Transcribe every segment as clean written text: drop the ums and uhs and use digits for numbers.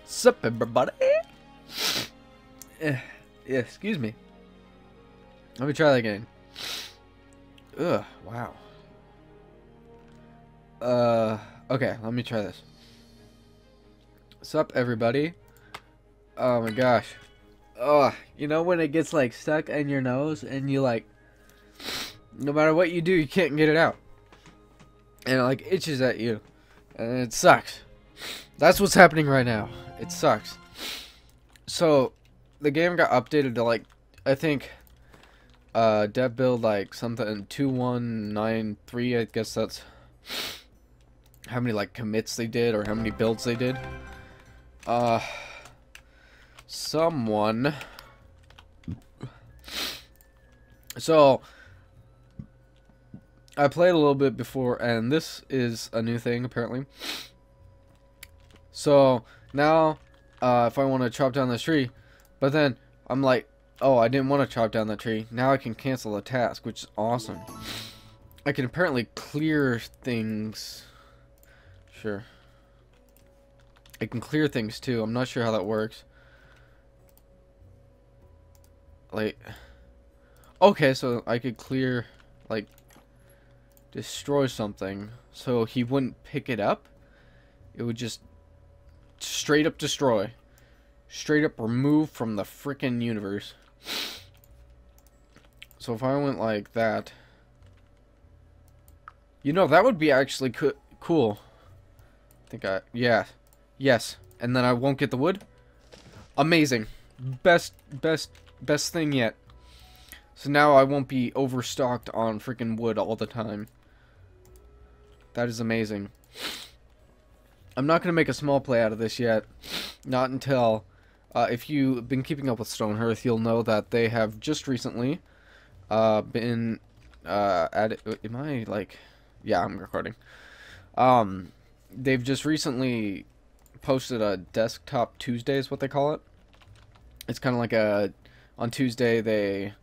Sup, everybody? Yeah, excuse me. Let me try that again. Ugh, wow. Okay, let me try this. Sup, everybody? Oh my gosh. Oh, you know when it gets like stuck in your nose and you like, no matter what you do, you can't get it out. And it like itches at you. And it sucks. That's what's happening right now. It sucks. So, the game got updated to like, I think, dev build like something 2193. I guess that's how many like commits they did or how many builds they did. Someone. So, I played a little bit before, and this is a new thing apparently. So now, if I want to chop down this tree, but then I'm like, oh, I didn't want to chop down that tree. Now I can cancel the task, which is awesome. I can apparently clear things. Sure. I can clear things too. I'm not sure how that works. Like, okay, so I could clear, like, destroy something, so he wouldn't pick it up. It would just straight up destroy, straight up remove from the frickin' universe. So if I went like that, you know, that would be actually cool. I think yes, and then I won't get the wood. Amazing, best thing yet. So now I won't be overstocked on freaking wood all the time. That is amazing. I'm not going to make a small play out of this yet. Not until, if you've been keeping up with Stonehearth, you'll know that they have just recently been added. Am I like, yeah, I'm recording. They've just recently posted a Desktop Tuesday is what they call it. It's kind of like on Tuesday they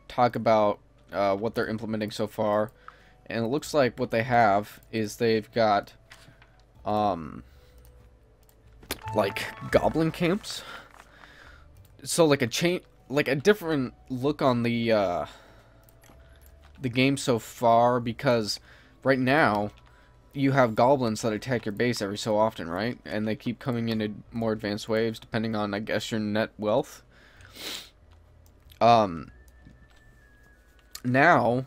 talk about what they're implementing so far, and it looks like what they have is they've got like goblin camps, so like a different look on the game so far, because right now you have goblins that attack your base every so often, right? And they keep coming into more advanced waves depending on, I guess, your net wealth. Now,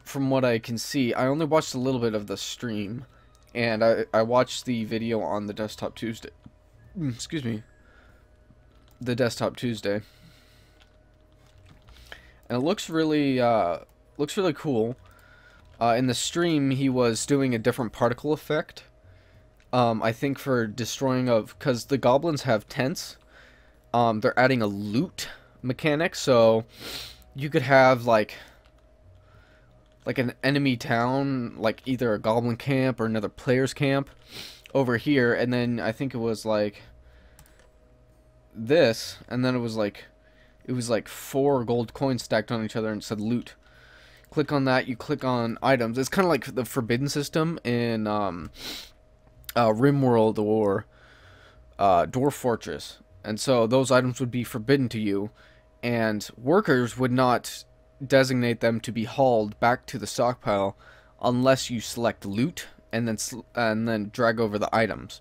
from what I can see, I only watched a little bit of the stream, and I watched the video on the Desktop Tuesday. Excuse me. The Desktop Tuesday. And it looks really cool. In the stream, he was doing a different particle effect. I think for destroying because the goblins have tents. They're adding a loot mechanic, so you could have like an enemy town, like either a goblin camp or another player's camp over here, and then I think it was like this, and then it was like 4 gold coins stacked on each other and it said loot. Click on that, you click on items. It's kind of like the forbidden system in RimWorld or Dwarf Fortress, and so those items would be forbidden to you, and workers would not designate them to be hauled back to the stockpile unless you select loot and then drag over the items.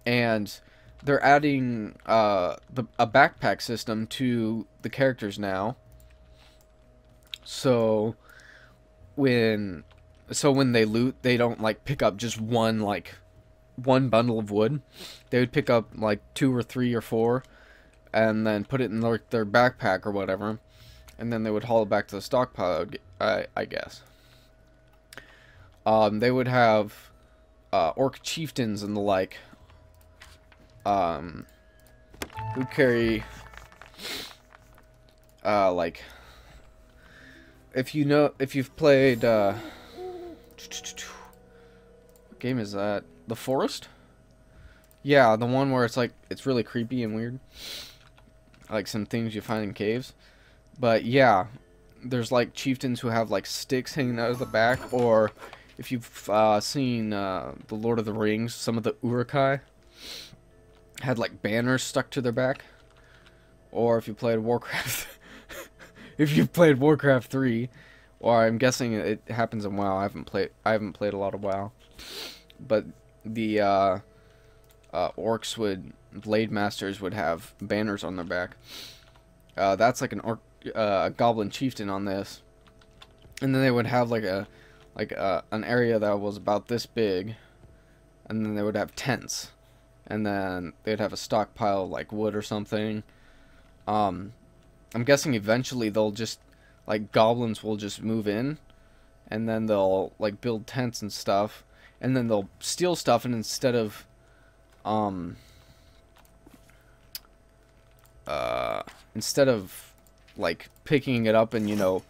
And they're adding a backpack system to the characters now. So when they loot, they don't like pick up just one bundle of wood. They would pick up like 2 or 3 or 4 and then put it in their backpack or whatever, and then they would haul it back to the stockpile, I guess. They would have orc chieftains and the like, who carry like, if you've played what game is that? The Forest? Yeah, the one where it's really creepy and weird, like some things you find in caves. But yeah, there's like chieftains who have like sticks hanging out of the back, or if you've seen the Lord of the Rings, some of the Urukai had like banners stuck to their back. Or if you played Warcraft, if you played Warcraft 3, or I'm guessing it happens in WoW. I haven't played a lot of WoW, but the orcs blade masters would have banners on their back. That's like a goblin chieftain on this, and then they would have like an area that was about this big, and then they would have tents, and then they'd have a stockpile of like wood or something. I'm guessing eventually they'll just, like, goblins will just move in, and then they'll, like, build tents and stuff, and then they'll steal stuff, and instead of, like, picking it up and, you know,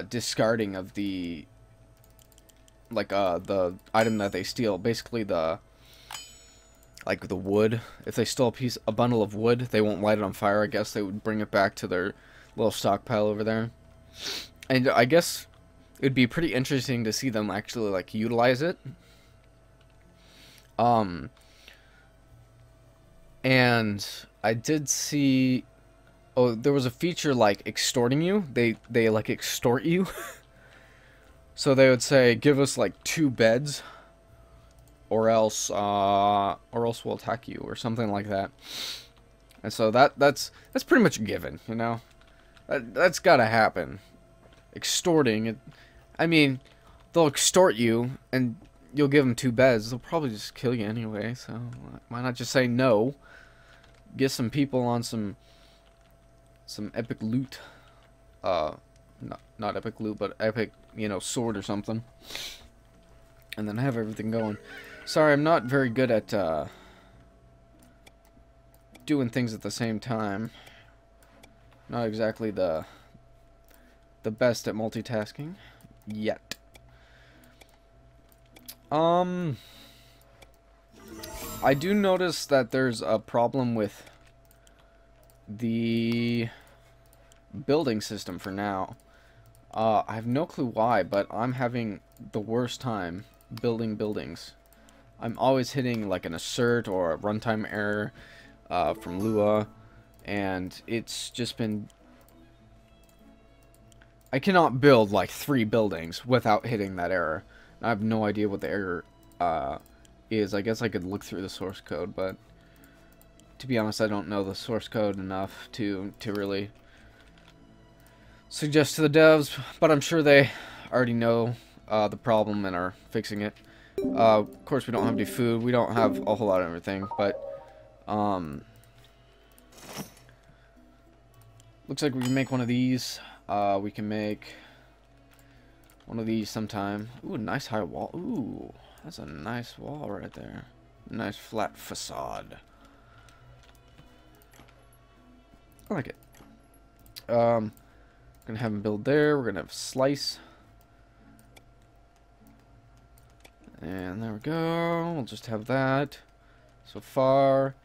discarding of the, like, the item that they steal, basically like the wood, if they stole a bundle of wood, they won't light it on fire. I guess they would bring it back to their little stockpile over there. And I guess it would be pretty interesting to see them actually like utilize it. And I did see, oh, there was a feature like extorting you. They like extort you. So they would say, give us like 2 beds, or else we'll attack you, or something like that. And so that's pretty much a given, you know. That's gotta happen. Extorting it. I mean, they'll extort you, and you'll give them 2 beds. They'll probably just kill you anyway. So why not just say no? Get some people on some epic loot. Not epic loot, but epic, you know, sword or something. And then have everything going. Sorry, I'm not very good at doing things at the same time. Not exactly the best at multitasking yet. I do notice that there's a problem with the building system for now. I have no clue why, but I'm having the worst time building buildings. I'm always hitting like an assert or a runtime error from Lua, and it's just been... I cannot build like 3 buildings without hitting that error. I have no idea what the error is. I guess I could look through the source code, but to be honest, I don't know the source code enough to really suggest to the devs, but I'm sure they already know the problem and are fixing it. Of course, we don't have any food. We don't have a whole lot of everything, but looks like we can make one of these. We can make one of these sometime. Ooh, nice high wall. Ooh, that's a nice wall right there. Nice flat facade. I like it. Gonna have him build there. We're gonna have slice. And there we go. We'll just have that. So far.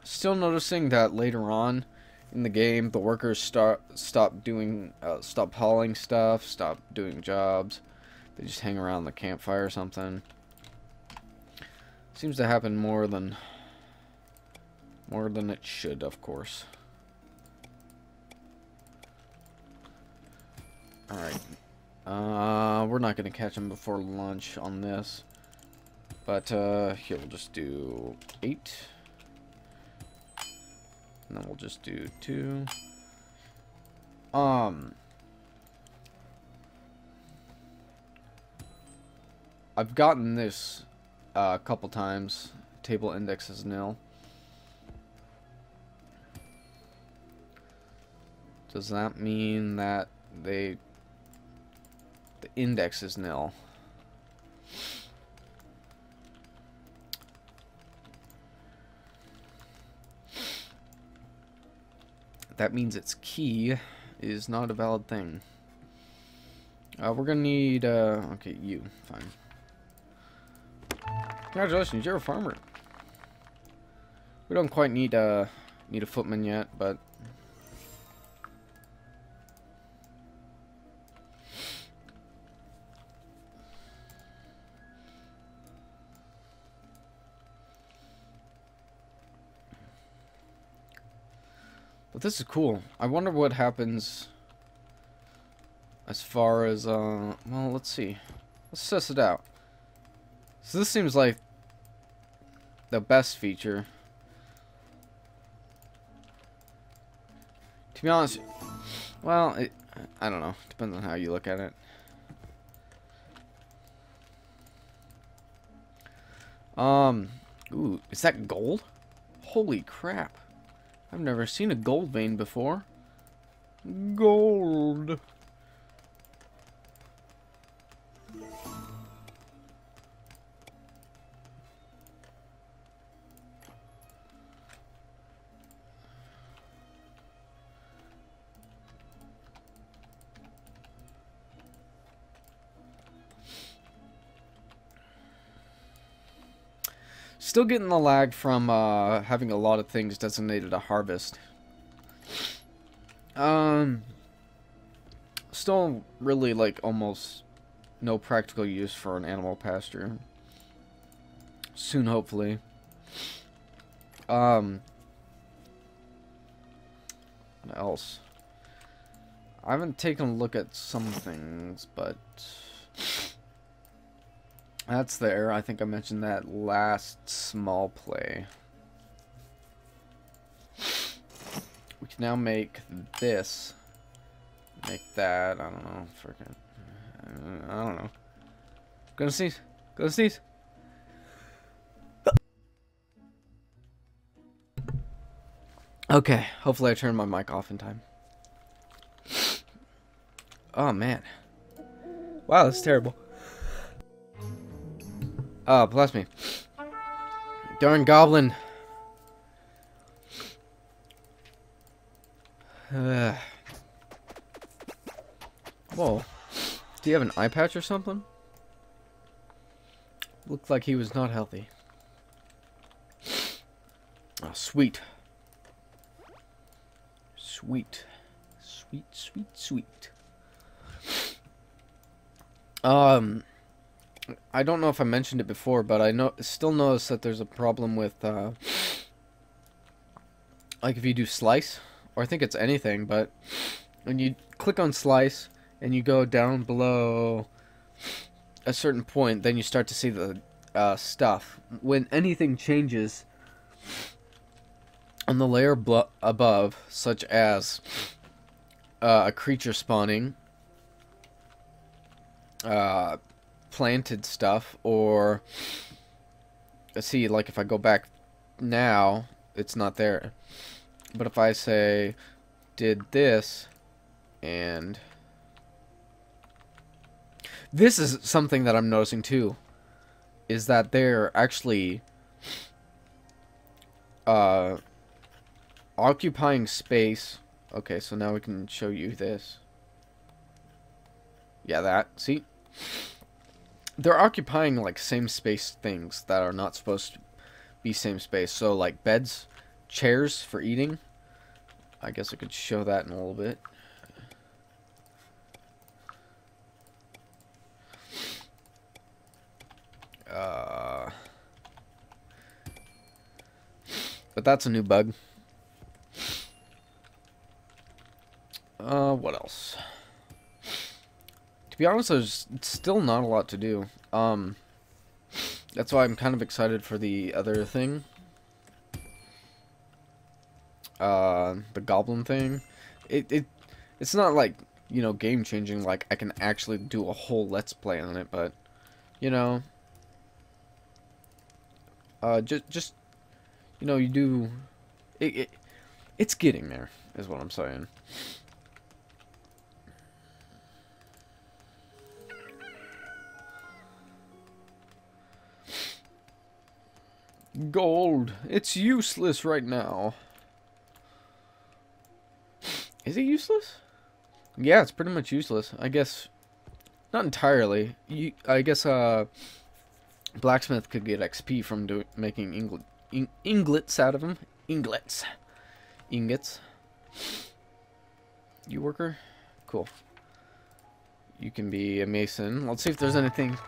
Still noticing that later on in the game, the workers stop hauling stuff, stop doing jobs. They just hang around the campfire or something. Seems to happen more than it should, of course. Alright. We're not going to catch them before lunch on this. But, here, we'll just do 8. And then we'll just do 2. I've gotten this a couple times. Table index is nil. Does that mean that the index is nil? That means its key is not a valid thing. We're gonna need, okay, you, fine. Congratulations, you're a farmer. We don't quite need a footman yet, but But this is cool. I wonder what happens as far as, well, let's see. Let's test it out. So this seems like the best feature. To be honest, well, I don't know. Depends on how you look at it. Ooh, is that gold? Holy crap. I've never seen a gold vein before. Gold. Still getting the lag from having a lot of things designated a harvest. Still really like almost no practical use for an animal pasture. Soon, hopefully. What else? I haven't taken a look at some things, but that's there. I think I mentioned that last small play. We can now make this. Make that. I don't know. Freaking. I don't know. Gonna sneeze. Gonna sneeze. Okay. Hopefully I turned my mic off in time. Oh, man. Wow, that's terrible. Bless me. Darn goblin. Whoa. Do you have an eye patch or something? Looked like he was not healthy. Oh, sweet. Sweet. Sweet, sweet, sweet. I don't know if I mentioned it before, but I still notice that there's a problem with, like if you do slice, or I think it's anything, but when you click on slice and you go down below a certain point, then you start to see the stuff. When anything changes on the layer above, such as a creature spawning, planted stuff, or let's see, like if I go back now, it's not there. But if I say did this, and this is something that I'm noticing too, is that they're actually occupying space. Okay, so now we can show you this. Yeah, that. See? They're occupying, like, same space things that are not supposed to be same space. So, like, beds, chairs for eating. I guess I could show that in a little bit. But that's a new bug. What else? To be honest, there's still not a lot to do. That's why I'm kind of excited for the other thing. The goblin thing. It's not like, you know, game changing, like I can actually do a whole let's play on it, but you know, just you know, you do it's getting there, is what I'm saying. Gold. It's useless right now. Is it useless? Yeah, it's pretty much useless. I guess not entirely. I guess blacksmith could get XP from making ingots out of them. Ingots. You worker? Cool. You can be a mason. Let's see if there's anything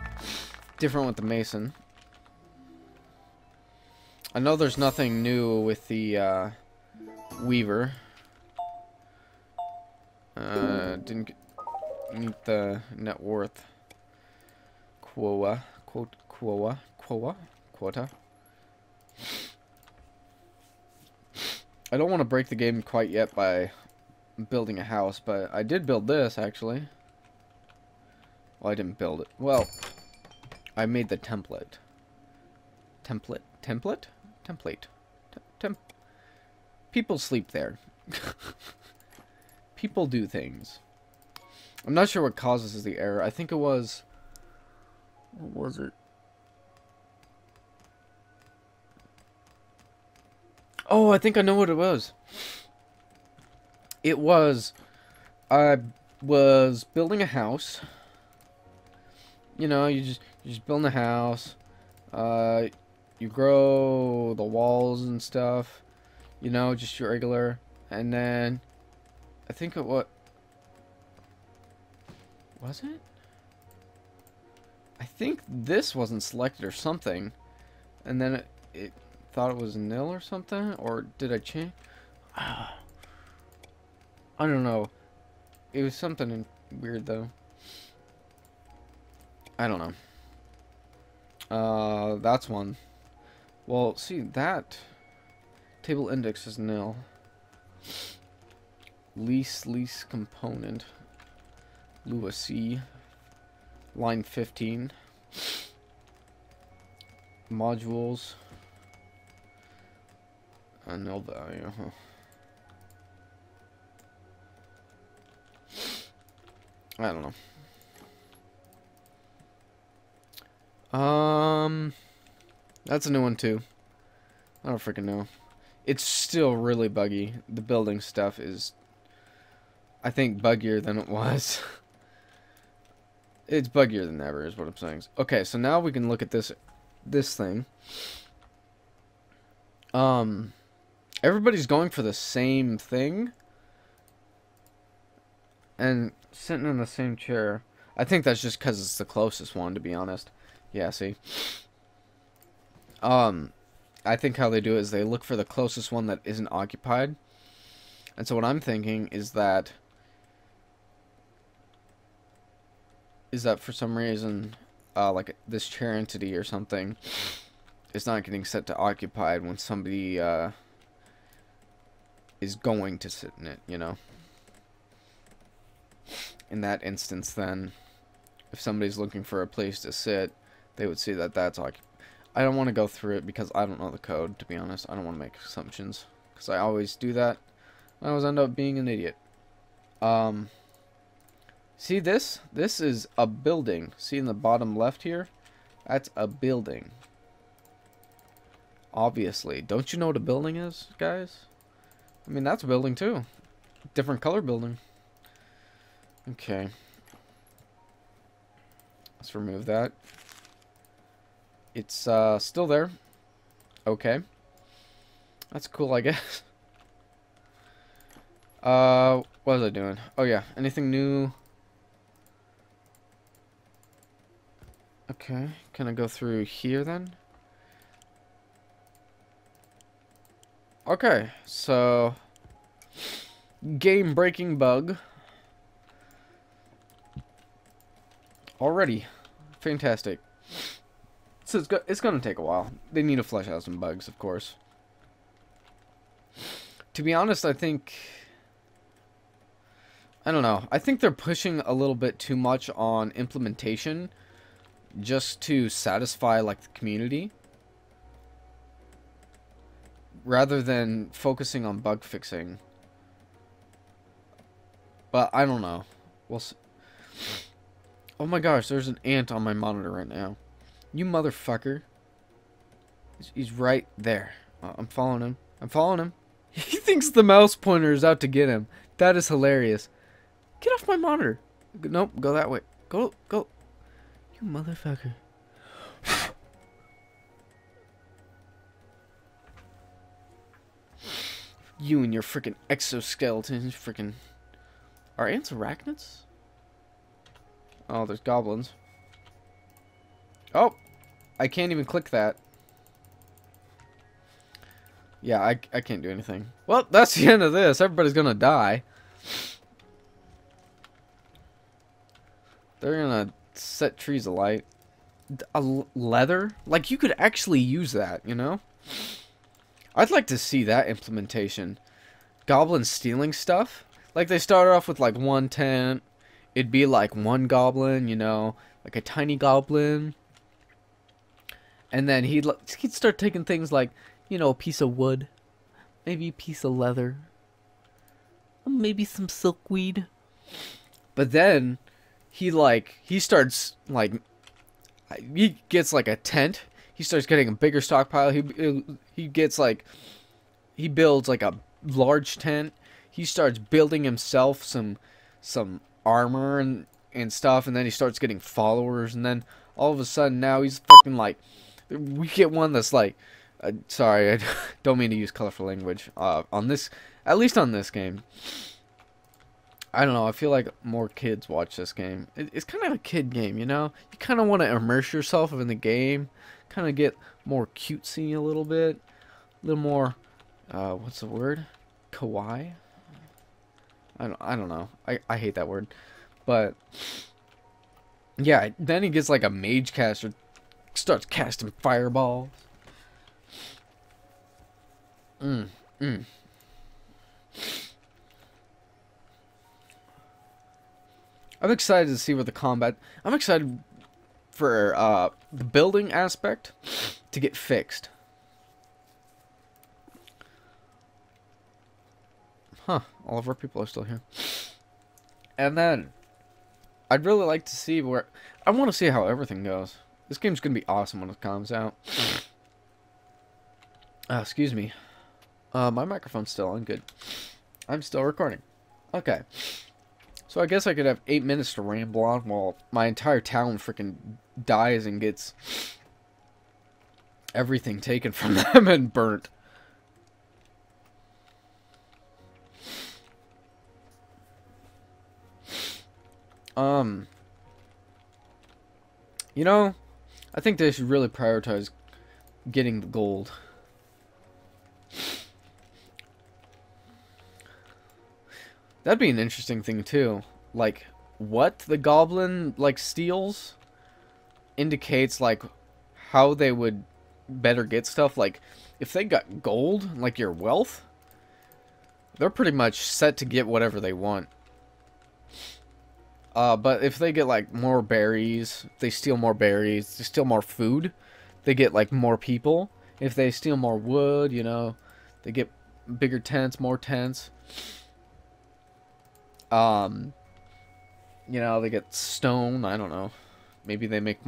different with the mason. I know there's nothing new with the weaver. Didn't meet the net worth quota. I don't want to break the game quite yet by building a house, but I did build this, actually. Well, I didn't build it. Well, I made the template. Template? People sleep there. People do things. I'm not sure what causes the error. I think it was... What was it? Oh, I think I know what it was. It was... I was building a house. You know, you just build a house. You grow the walls and stuff. You know, just your regular. And then... I think it was it? I think this wasn't selected or something. And then it thought it was nil or something? Or did I change? I don't know. It was something weird though. I don't know. That's one. Well, see, that table index is nil. Lease component. Lua C. Line 15. Modules. Nil value. I don't know. That's a new one too. I don't freaking know. It's still really buggy. The building stuff is, I think, buggier than it was. It's buggier than ever, is what I'm saying. Okay, so now we can look at this thing. Everybody's going for the same thing. And sitting in the same chair. I think that's just because it's the closest one, to be honest. Yeah, see? I think how they do it is they look for the closest one that isn't occupied. And so what I'm thinking is that for some reason, like this chair entity or something is not getting set to occupied when somebody is going to sit in it, you know? In that instance, then, if somebody's looking for a place to sit, they would see that that's occupied. I don't want to go through it because I don't know the code, to be honest. I don't want to make assumptions, because I always do that. I always end up being an idiot. See this? This is a building. See in the bottom left here? That's a building. Obviously. Don't you know what a building is, guys? I mean, that's a building too. Different color building. Okay. Let's remove that. It's still there. Okay. That's cool, I guess. What was I doing? Oh yeah, anything new? Okay, can I go through here then? Okay, so game breaking bug. Already. Fantastic. So it's gonna take a while. They need to flesh out some bugs, of course. To be honest, I think... I don't know. I think they're pushing a little bit too much on implementation just to satisfy, like, the community, rather than focusing on bug fixing. But I don't know. We'll see. Oh my gosh, there's an ant on my monitor right now. You motherfucker. He's right there. I'm following him. I'm following him. He thinks the mouse pointer is out to get him. That is hilarious. Get off my monitor. Nope, go that way. Go. You motherfucker. You and your freaking exoskeletons. Freaking. Are ants arachnids? Oh, there's goblins. Oh! I can't even click that. Yeah, I can't do anything. Well, that's the end of this. Everybody's gonna die. They're gonna set trees alight. Leather? Like, you could actually use that, you know? I'd like to see that implementation. Goblins stealing stuff? Like, they start off with, like, one tent. It'd be, like, one goblin, you know? Like, a tiny goblin. And then he'd start taking things like, you know, a piece of wood. Maybe a piece of leather. Maybe some silkweed. But then, he starts, like, he gets, like, a tent. He starts getting a bigger stockpile. He gets, like, he builds, like, a large tent. He starts building himself some armor and stuff. And then he starts getting followers. And then, all of a sudden, now he's fucking, like, we get one that's, like, sorry, I don't mean to use colorful language. On this, at least on this game. I don't know, I feel like more kids watch this game. It's kind of a kid game, you know? You kind of want to immerse yourself in the game. Kind of get more cutesy a little bit. A little more, what's the word? Kawaii? I don't know. I hate that word. But, yeah, then he gets like a mage caster. Starts casting fireballs. I'm excited to see what the combat... I'm excited for the building aspect to get fixed. Huh. All of our people are still here. And then, I'd really like to see where... I want to see how everything goes. This game's going to be awesome when it comes out. Excuse me. My microphone's still on. Good. I'm still recording. Okay. So I guess I could have 8 minutes to ramble on while my entire town freaking dies and gets everything taken from them and burnt. You know, I think they should really prioritize getting the gold. That'd be an interesting thing too. Like, what the goblin, like, steals indicates, like, how they would better get stuff. Like, if they got gold, like your wealth, they're pretty much set to get whatever they want. But if they get, like, more berries, they steal more berries, they steal more food, they get, like, more people. If they steal more wood, you know, they get bigger tents, more tents. You know, they get stone, I don't know. Maybe they make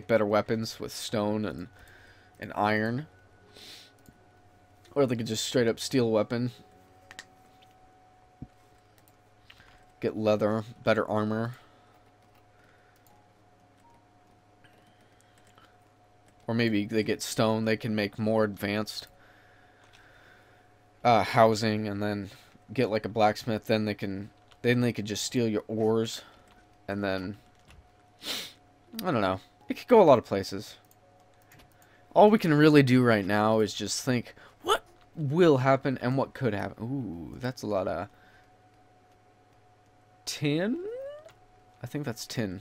better weapons with stone and iron. Or they could just straight up steal a weapon. Get leather, better armor. Or maybe they get stone, they can make more advanced housing, and then get like a blacksmith, then they could just steal your ores, and then I don't know. It could go a lot of places. All we can really do right now is just think what will happen and what could happen. Ooh, that's a lot of tin? I think that's tin.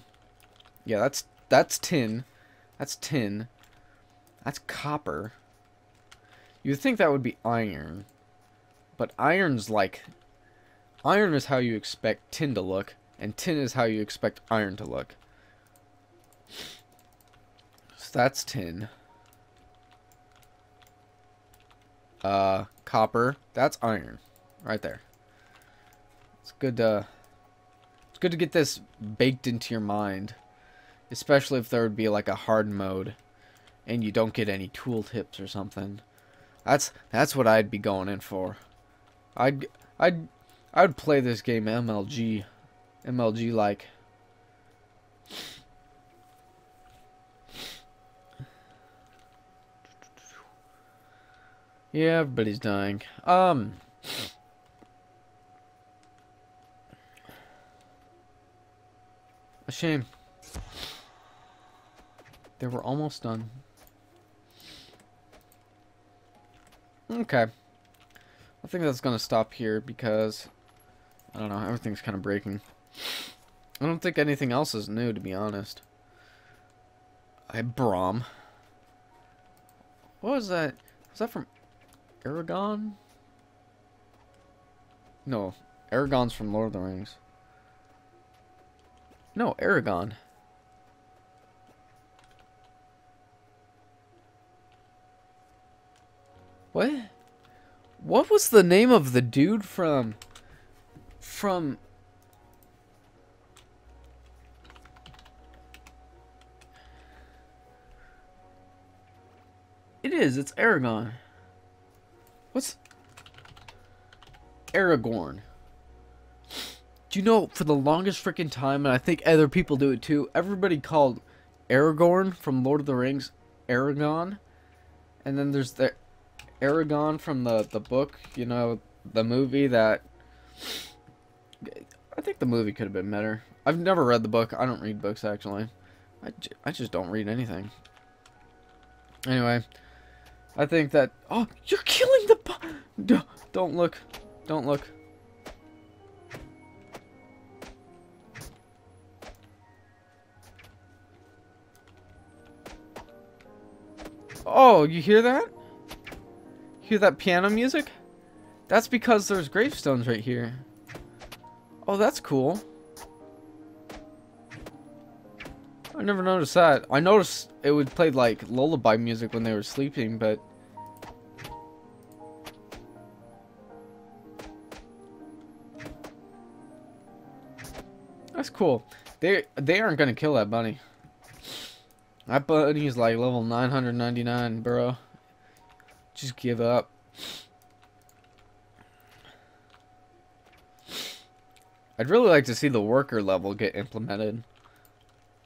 Yeah, that's tin. That's tin. That's copper. You'd think that would be iron. But iron's like... Iron is how you expect tin to look, and tin is how you expect iron to look. So that's tin. Copper. That's iron. Right there. It's good to get this baked into your mind. Especially if there would be like a hard mode and you don't get any tool tips or something. That's what I'd be going in for. I'd play this game MLG like. Yeah, everybody's dying. A shame. They were almost done. Okay. I think that's gonna stop here because I don't know, everything's kind of breaking. I don't think anything else is new, to be honest. I have Braum. What was that? Was that from Aragon? No, Aragon's from Lord of the Rings. No, Aragon. What? What was the name of the dude from... It is, it's Aragon. What's... Aragorn. Do you know, for the longest freaking time, and I think other people do it too, everybody called Aragorn from Lord of the Rings Aragon. And then there's the Aragon from the book, you know, the movie that... I think the movie could have been better. I've never read the book. I don't read books, actually. I just don't read anything. Anyway, I think that... Oh, you're killing the... Don't look. Don't look. Oh, you hear that? Hear that piano music? That's because there's gravestones right here. Oh, that's cool. I never noticed that. I noticed it would play like lullaby music when they were sleeping, but... That's cool. They aren't gonna kill that bunny. That bunny's like level 999, bro. Just give up. I'd really like to see the worker level get implemented.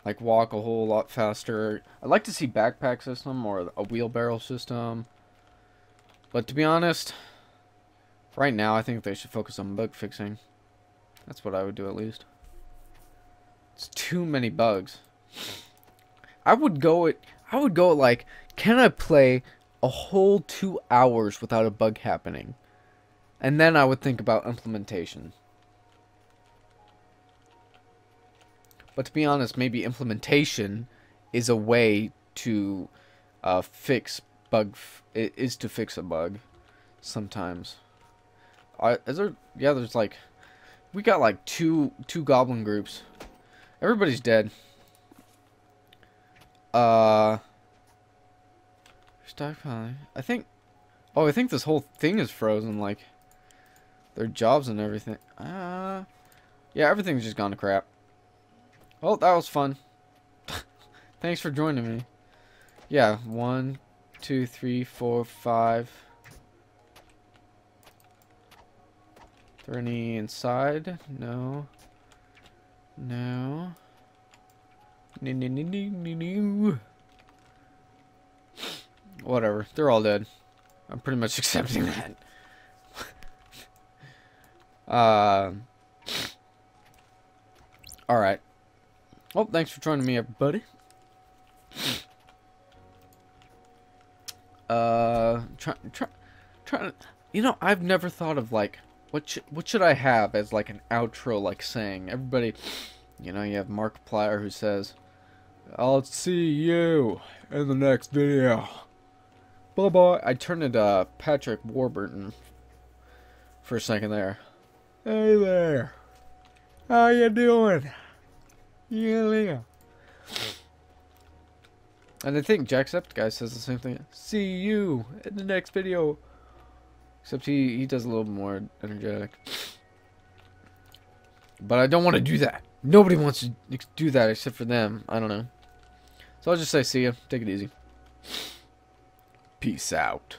Like walk a whole lot faster. I'd like to see backpack system or a wheelbarrow system. But to be honest, right now I think they should focus on bug fixing. That's what I would do at least. It's too many bugs. I would go at like, can I play a whole 2 hours without a bug happening? And then I would think about implementation. But to be honest, maybe implementation is a way to fix to fix a bug sometimes. Is there? Yeah, there's like, we got like two goblin groups. Everybody's dead. Stockpiling. I think this whole thing is frozen. Like their jobs and everything. Yeah, everything's just gone to crap. Well, that was fun. Thanks for joining me. Yeah, 1, 2, 3, 4, 5. Is there any inside? No. No. No. Whatever. They're all dead. I'm pretty much accepting that. Alright. Well, thanks for joining me, everybody. Trying. You know, I've never thought of like what should I have as like an outro, like saying. Everybody, you know, you have Markiplier who says, "I'll see you in the next video. Bye bye." I turned into Patrick Warburton for a second there. Hey there, how you doing? Yeah. And I think Jacksepticeye says the same thing. See you in the next video. Except he does a little more energetic. But I don't want to do that. Nobody wants to do that except for them. I don't know. So I'll just say see ya. Take it easy. Peace out.